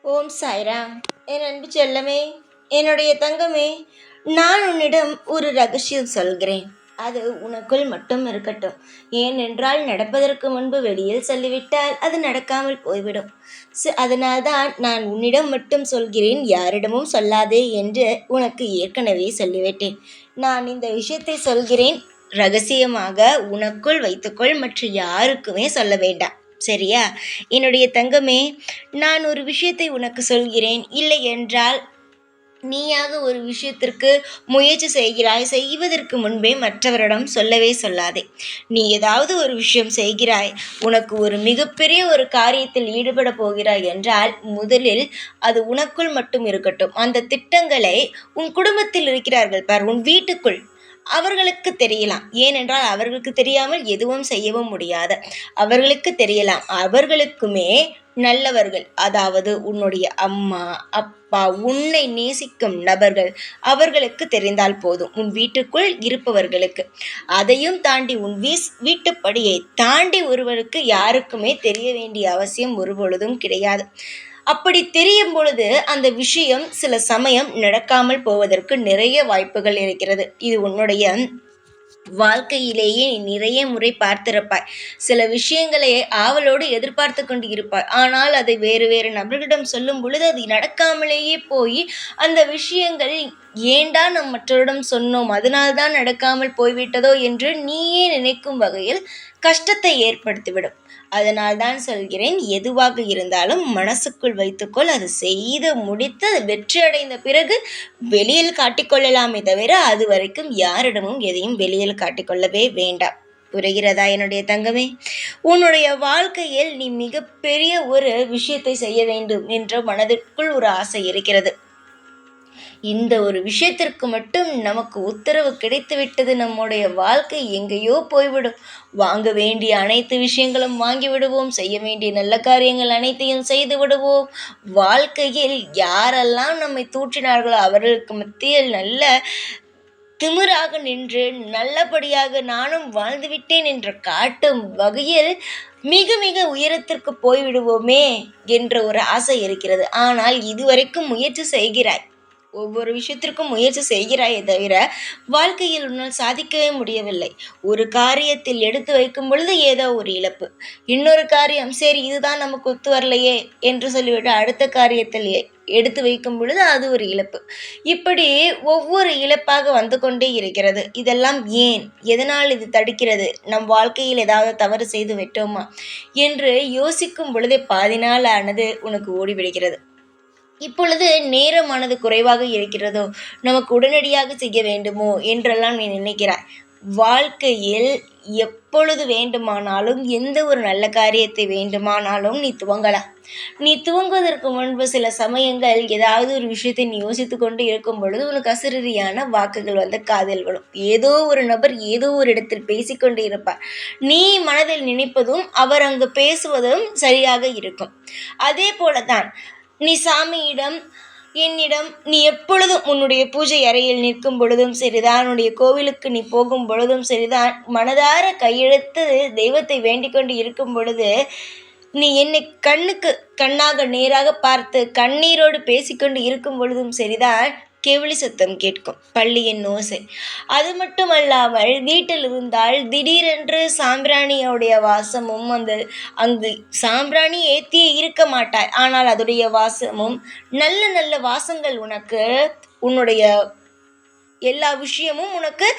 ஓம் சாய்ராம். என் அன்பு செல்லமே, என்னுடைய தங்கமே, நான் உன்னிடம் ஒரு ரகசியம் சொல்கிறேன். அது உனக்குள் மட்டும் இருக்கட்டும். ஏனென்றால் நடப்பதற்கு முன்பு வெளியில் சொல்லிவிட்டால் அது நடக்காமல் போய்விடும். அதனால்தான் நான் உன்னிடம் மட்டும் சொல்கிறேன், யாரிடமும் சொல்லாதே என்று உனக்கு ஏற்கனவே சொல்லிவிட்டேன். நான் இந்த விஷயத்தை சொல்கிறேன், ரகசியமாக உனக்குள் வைத்துக்கொள், மற்ற யாருக்குமே சொல்ல வேண்டாம். சரியா? என்னுடைய தங்கமே, நான் ஒரு விஷயத்தை உனக்கு சொல்கிறேன். இல்லை என்றால் நீயாக ஒரு விஷயத்திற்கு முயற்சி செய்கிறாய், செய்வதற்கு முன்பே மற்றவரிடம் சொல்லவே சொல்லாதே. நீ ஏதாவது ஒரு விஷயம் செய்கிறாய், உனக்கு ஒரு மிகப்பெரிய ஒரு காரியத்தில் ஈடுபட போகிறாய் என்றால் முதலில் அது உனக்குள் மட்டும் இருக்கட்டும். அந்த திட்டங்களை உன் குடும்பத்தில் இருக்கிறார்கள் பார், உன் வீட்டுக்குள், அவர்களுக்கு தெரியலாம். ஏனென்றால் அவர்களுக்கு தெரியாமல் எதுவும் செய்யவும் முடியாது. அவர்களுக்கு தெரியலாம். அவர்களுக்குமே நல்லவர்கள், அதாவது உன்னுடைய அம்மா அப்பா, உன்னை நேசிக்கும் நபர்கள், அவர்களுக்கு தெரிந்தால் போதும். உன் வீட்டுக்குள் இருப்பவர்களுக்கு. அதையும் தாண்டி உன் வீட்டுப்படியை தாண்டி ஒருவருக்கு யாருக்குமே தெரிய வேண்டிய அவசியம் ஒருபொழுதும் கிடையாது. அப்படி தெரியும் பொழுது அந்த விஷயம் சில சமயம் நடக்காமல் போவதற்கு நிறைய வாய்ப்புகள் இருக்கிறது. இது உன்னுடைய வாழ்க்கையிலேயே நிறைய முறை பார்த்திருப்பாய். சில விஷயங்களை ஆவலோடு எதிர்பார்த்து கொண்டு இருப்பாய். ஆனால் அதை வேறு வேறு நபர்களிடம் சொல்லும் பொழுது அது நடக்காமலேயே போய் அந்த விஷயங்கள் ஏண்டா நம் மற்றவரிடம் சொன்னோம், அதனால்தான் நடக்காமல் போய்விட்டதோ என்று நீயே நினைக்கும் வகையில் கஷ்டத்தை ஏற்படுத்திவிடும். அதனால் தான் சொல்கிறேன், எதுவாக இருந்தாலும் மனசுக்குள் வைத்துக்கொள். அது செய்து முடித்து வெற்றி அடைந்த பிறகு வெளியில் காட்டிக்கொள்ளலாமே தவிர அது வரைக்கும் யாரிடமும் எதையும் வெளியில் காட்டிக்கொள்ளவே வேண்டாம். புரிகிறதா என்னுடைய தங்கமே? உன்னுடைய வாழ்க்கையில் நீ மிகப்பெரிய ஒரு விஷயத்தை செய்ய வேண்டும் என்ற மனதிற்குள் ஒரு ஆசை இருக்கிறது. இந்த ஒரு விஷயத்திற்கு மட்டும் நமக்கு உத்தரவு கிடைத்து விட்டது, நம்முடைய வாழ்க்கை எங்கேயோ போய்விடும். வாங்க வேண்டிய அனைத்து விஷயங்களும் வாங்கி விடுவோம், செய்ய வேண்டிய நல்ல காரியங்கள் அனைத்தையும் செய்து விடுவோம். வாழ்க்கையில் யாரெல்லாம் நம்மை தூற்றினார்களோ அவர்களுக்கு மத்தியில் நல்ல திமிராக நின்று நல்லபடியாக நானும் வாழ்ந்துவிட்டேன் என்று காட்டும் வகையில் மிக மிக உயரத்திற்கு போய்விடுவோமே என்ற ஒரு ஆசை இருக்கிறது. ஆனால் இதுவரைக்கும் முயற்சி செய்கிறாய், ஒவ்வொரு விஷயத்திற்கும் முயற்சி செய்கிறாயே தவிர வாழ்க்கையில் உன்னால் சாதிக்கவே முடியவில்லை. ஒரு காரியத்தில் எடுத்து வைக்கும் பொழுது ஏதோ ஒரு இழப்பு, இன்னொரு காரியம் சரி இதுதான் நமக்கு ஒத்து வரலையே என்று சொல்லிவிட்டு அடுத்த காரியத்தில் எடுத்து வைக்கும் பொழுது அது ஒரு இழப்பு. இப்படி ஒவ்வொரு இழப்பாக வந்து கொண்டே இருக்கிறது. இதெல்லாம் ஏன், எதனால் இது தடுக்கிறது? நம் வாழ்க்கையில் ஏதாவது தவறு செய்து விட்டோமா என்று யோசிக்கும் பொழுதே பாதி நாள் ஆனது உனக்கு ஓடிவிடுகிறது. இப்பொழுது நேரமானது குறைவாக இருக்கிறதோ, நமக்கு உடனடியாக செய்ய வேண்டுமோ என்றெல்லாம் நீ நினைக்கிறாய். வாழ்க்கையில் எப்பொழுது வேண்டுமானாலும் எந்த ஒரு நல்ல காரியத்தை வேண்டுமானாலும் நீ துவங்கலாம். நீ துவங்குவதற்கு முன்பு சில சமயங்கள் ஏதாவது ஒரு விஷயத்தை நீ யோசித்து கொண்டு இருக்கும் பொழுது உனக்கு அசரீரியான வாக்குகள் வந்து காதில் விடும். ஏதோ ஒரு நபர் ஏதோ ஒரு இடத்தில் பேசிக்கொண்டு இருப்பார். நீ மனதில் நினைப்பதும் அவர் அங்கு பேசுவதும் சரியாக இருக்கும். அதே போலதான் நீ சாமியிடம், என்னிடம், நீ எப்பொழுதும் உன்னுடைய பூஜை அறையில் நிற்கும் பொழுதும் சரிதான், உன்னுடைய கோவிலுக்கு நீ போகும் பொழுதும் சரிதான், மனதார கையெழுத்து தெய்வத்தை வேண்டிக் கொண்டு இருக்கும் பொழுது நீ என்னை கண்ணுக்கு கண்ணாக நேராக பார்த்து கண்ணீரோடு பேசிக்கொண்டு இருக்கும் பொழுதும் சரிதான், கெவிலி சத்தம் கேட்கும், பள்ளியின் ஓசை. அது மட்டுமல்லாமல் வீட்டில் இருந்தால் திடீரென்று சாம்பிராணியோடைய வாசமும், அங்கு சாம்பிராணி ஏற்றியே இருக்க மாட்டாய், ஆனால் அதோடைய வாசமும் நல்ல நல்ல வாசங்கள் உனக்கு உன்னுடைய எல்லா விஷயமும் உனக்கு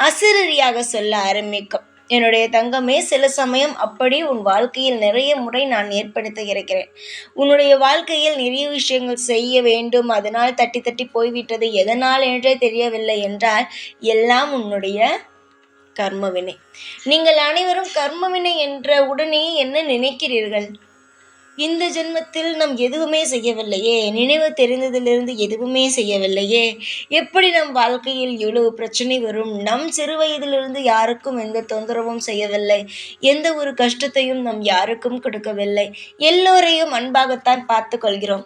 அசிரரியாக சொல்ல ஆரம்பிக்கும். என்னுடைய தங்கமே, சில சமயம் அப்படி உன் வாழ்க்கையில் நிறைய முறை நான் ஏற்படுத்த இருக்கிறேன். உன்னுடைய வாழ்க்கையில் நிறைய விஷயங்கள் செய்ய வேண்டும், அதனால் தட்டி தட்டி போய்விட்டது, எதனால் என்றே தெரியவில்லை என்றால் எல்லாம் உன்னுடைய கர்மவினை. நீங்கள் அனைவரும் கர்மவினை என்ற உடனே என்ன நினைக்கிறீர்கள்? இந்த ஜென்மத்தில் நாம் எதுவுமே செய்யவில்லையே, நினைவு தெரிந்ததிலிருந்து எதுவுமே செய்யவில்லையே, எப்படி நம் வாழ்க்கையில் எவ்வளவு பிரச்சனை வரும்? நம் சிறு வயதிலிருந்து யாருக்கும் எந்த தொந்தரவும் செய்யவில்லை, எந்த ஒரு கஷ்டத்தையும் நாம் யாருக்கும் கொடுக்கவில்லை, எல்லோரையும் அன்பாகத்தான் பார்த்து கொள்கிறோம்.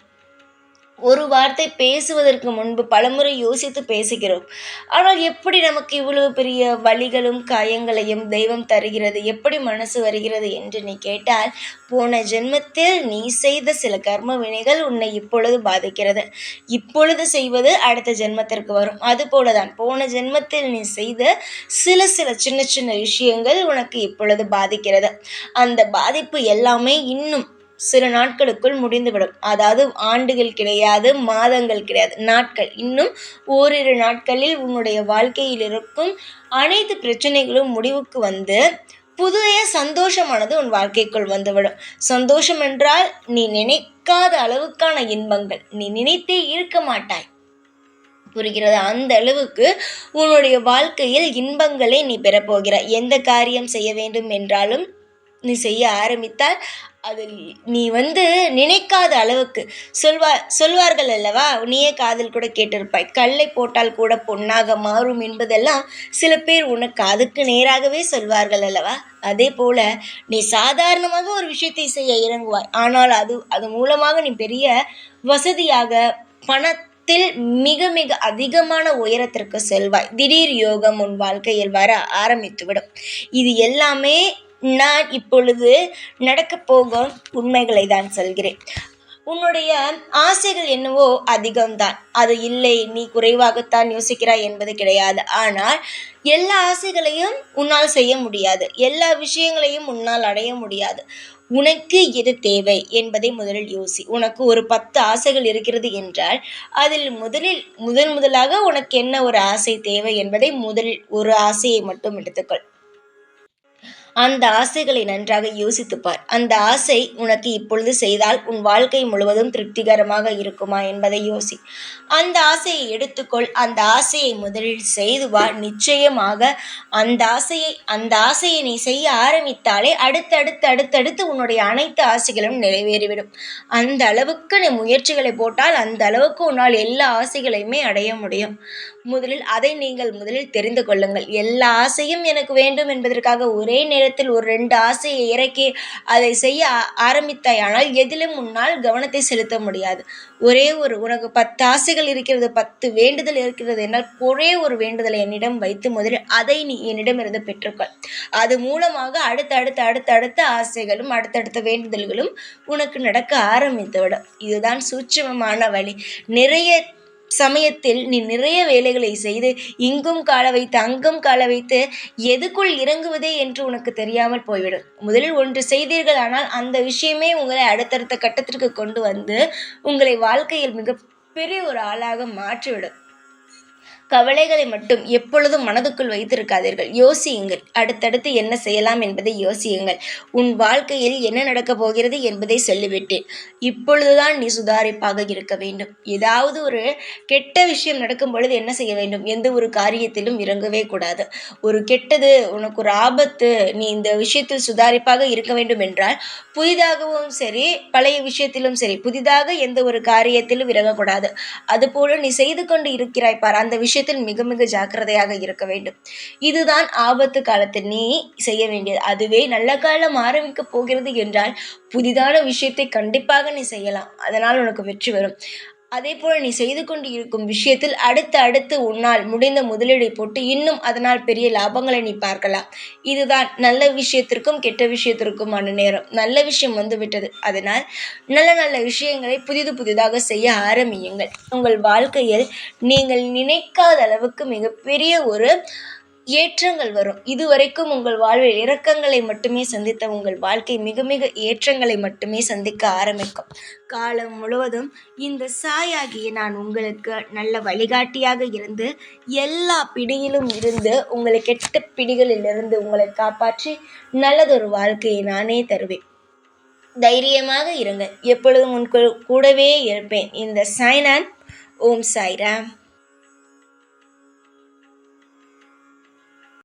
ஒரு வார்த்தை பேசுவதற்கு முன்பு பலமுறை யோசித்து பேசுகிறோம். ஆனால் எப்படி நமக்கு இவ்வளவு பெரிய வலிகளும் காயங்களையும் தெய்வம் தருகிறது? எப்படி மனசு வருகிறது என்று நீ கேட்டால், போன ஜென்மத்தில் நீ செய்த சில கர்ம வினைகள் உன்னை இப்பொழுது பாதிக்கிறது. இப்பொழுது செய்வது அடுத்த ஜென்மத்திற்கு வரும். அதுபோலதான் போன ஜென்மத்தில் நீ செய்த சில சில சின்ன சின்ன விஷயங்கள் உனக்கு இப்பொழுது பாதிக்கிறது. அந்த பாதிப்பு எல்லாமே இன்னும் சில நாட்களுக்குள் முடிந்துவிடும். அதாவது ஆண்டுகள் கிடையாது, மாதங்கள் கிடையாது, நாட்கள். இன்னும் ஓரிரு நாட்களில் உன்னுடைய வாழ்க்கையில் இருக்கும் அனைத்து பிரச்சனைகளும் முடிவுக்கு வந்து புதிய சந்தோஷமானது உன் வாழ்க்கைக்குள் வந்துவிடும். சந்தோஷம் என்றால் நீ நினைக்காத அளவுக்கான இன்பங்கள். நீ நினைத்தே இருக்க மாட்டாய். புரிகிறது? அந்த அளவுக்கு உன்னுடைய வாழ்க்கையில் இன்பங்களை நீ பெறப்போகிறாய். எந்த காரியம் செய்ய வேண்டும் என்றாலும் நீ செய்ய ஆரம்பித்தால் அதில் நீ நினைக்காத அளவுக்கு சொல்வார்கள் அல்லவா, நீயே காதில் கூட கேட்டிருப்பாய், கல்லை போட்டால் கூட பொன்னாக மாறும் என்பதெல்லாம் சில பேர் உனக்கு அதுக்கு நேராகவே சொல்வார்கள் அல்லவா. அதே போல நீ சாதாரணமாக ஒரு விஷயத்தை செய்ய இறங்குவாய். ஆனால் அது மூலமாக நீ பெரிய வசதியாக பணத்தில் மிக மிக அதிகமான உயரத்திற்கு செல்வாய். திடீர் யோகம் உன் வாழ்க்கையில் வர ஆரம்பித்துவிடும். இது எல்லாமே நான் இப்பொழுது நடக்கப் போகும் உண்மைகளை தான் சொல்கிறேன். உன்னுடைய ஆசைகள் என்னவோ அதிகம்தான். அது இல்லை, நீ குறைவாகத்தான் யோசிக்கிறாய் என்பது கிடையாது. ஆனால் எல்லா ஆசைகளையும் உன்னால் செய்ய முடியாது. எல்லா விஷயங்களையும் உன்னால் அடைய முடியாது. உனக்கு எது தேவை என்பதை முதலில் யோசி. உனக்கு ஒரு 10 ஆசைகள் இருக்கிறது என்றால் அதில் முதலாக உனக்கு என்ன ஒரு ஆசை தேவை என்பதை முதலில் ஒரு ஆசையை மட்டும் எடுத்துக்கொள். அந்த ஆசைகளை நன்றாக யோசித்துப்பார். அந்த ஆசை உனக்கு இப்பொழுது செய்தால் உன் வாழ்க்கை முழுவதும் திருப்திகரமாக இருக்குமா என்பதை யோசி. அந்த ஆசையை எடுத்துக்கொள். அந்த ஆசையை முதலில் செய்து வா. நிச்சயமாக அந்த ஆசையை நீ செய்ய ஆரம்பித்தாலே அடுத்தடுத்து உன்னுடைய அனைத்து ஆசைகளும் நிறைவேறிவிடும். அந்த அளவுக்கு நீ முயற்சிகளை போட்டால் அந்த அளவுக்கு உன்னால் எல்லா ஆசைகளையுமே அடைய முடியும். முதலில் தெரிந்து கொள்ளுங்கள். எல்லா ஆசையும் எனக்கு வேண்டும் என்பதற்காக ஒரே நேரத்தில் ஒரு 2 ஆசையை இறக்கி அதை செய்ய ஆரம்பித்தாயானால் எதிலும் உன்னால் கவனத்தை செலுத்த முடியாது. உனக்கு 10 ஆசைகள் இருக்கிறது, 10 வேண்டுதல் இருக்கிறது என்றால் ஒரே ஒரு வேண்டுதலை என்னிடம் வைத்து முதலில் அதை நீ என்னிடமிருந்து பெற்றுக்கொள். அது மூலமாக அடுத்த ஆசைகளும் அடுத்தடுத்த வேண்டுதல்களும் உனக்கு நடக்க ஆரம்பித்துவிடும். இதுதான் சூட்சுமமான வழி. நிறைய சமயத்தில் நீ நிறைய வேலைகளை செய்து இங்கும் கால வைத்து அங்கும் கால வைத்து எதுக்குள் இறங்குவதே என்று உனக்கு தெரியாமல் போய்விடும். முதலில் ஒன்று செய்தீர்கள், ஆனால் அந்த விஷயமே உங்களை அடுத்தடுத்த கட்டத்திற்கு கொண்டு வந்து உங்களை வாழ்க்கையில் மிகப்பெரிய ஒரு ஆளாக மாற்றிவிடும். கவலைகளை மட்டும் எப்பொழுதும் மனதுக்குள் வைத்திருக்காதீர்கள். யோசியுங்கள். அடுத்தடுத்து என்ன செய்யலாம் என்பதை யோசியுங்கள். உன் வாழ்க்கையில் என்ன நடக்கப் போகிறது என்பதை சொல்லிவிட்டேன். இப்பொழுதுதான் நீ சுதாரிப்பாக இருக்க வேண்டும். ஏதாவது ஒரு கெட்ட விஷயம் நடக்கும் பொழுது என்ன செய்ய வேண்டும்? எந்த ஒரு காரியத்திலும் இறங்கவே கூடாது. ஒரு கெட்டது, உனக்கு ஒரு ஆபத்து, நீ இந்த விஷயத்தில் சுதாரிப்பாக இருக்க வேண்டும் என்றால் புதிதாகவும் சரி பழைய விஷயத்திலும் சரி புதிதாக எந்த ஒரு காரியத்திலும் இறங்கக்கூடாது. அதுபோல நீ செய்து கொண்டு இருக்கிறாய் பார், அந்த விஷயத்தில் மிக மிக ஜாக்கிரதையாக இருக்க வேண்டும். இதுதான் ஆபத்து காலத்தில் நீ செய்ய வேண்டியது. அதுவே நல்ல காலம் ஆரம்பிக்க போகிறது என்றால் புதிதான விஷயத்தை கண்டிப்பாக நீ செய்யலாம். அதனால் உனக்கு வெற்றி வரும். அதே போல நீ செய்து கொண்டு இருக்கும் விஷயத்தில் அடுத்து உன்னால் முடிந்த முதலீடை போட்டு இன்னும் அதனால் பெரிய லாபங்களை நீ பார்க்கலாம். இதுதான் நல்ல விஷயத்திற்கும் கெட்ட விஷயத்திற்குமான நேரம். நல்ல விஷயம் வந்துவிட்டது. அதனால் நல்ல நல்ல விஷயங்களை புதிதாக செய்ய ஆரம்பியுங்கள். உங்கள் வாழ்க்கையில் நீங்கள் நினைக்காத அளவுக்கு மிகப்பெரிய ஒரு ஏற்றங்கள் வரும். இதுவரைக்கும் உங்கள் வாழ்வில் இறக்கங்களை மட்டுமே சந்தித்த உங்கள் வாழ்க்கை மிக மிக ஏற்றங்களை மட்டுமே சந்திக்க ஆரம்பிக்கும். காலம் முழுவதும் இந்த சாயாகிய நான் உங்களுக்கு நல்ல வழிகாட்டியாக இருந்து எல்லா பிடியிலும் இருந்து உங்களை கெட்ட பிடிகளிலிருந்து உங்களை காப்பாற்றி நல்லதொரு வாழ்க்கையை நானே தருவேன். தைரியமாக இருங்கள். எப்பொழுதும் உன் கூடவே இருப்பேன். இந்த சாய்நான். ஓம் சாய்ராம்.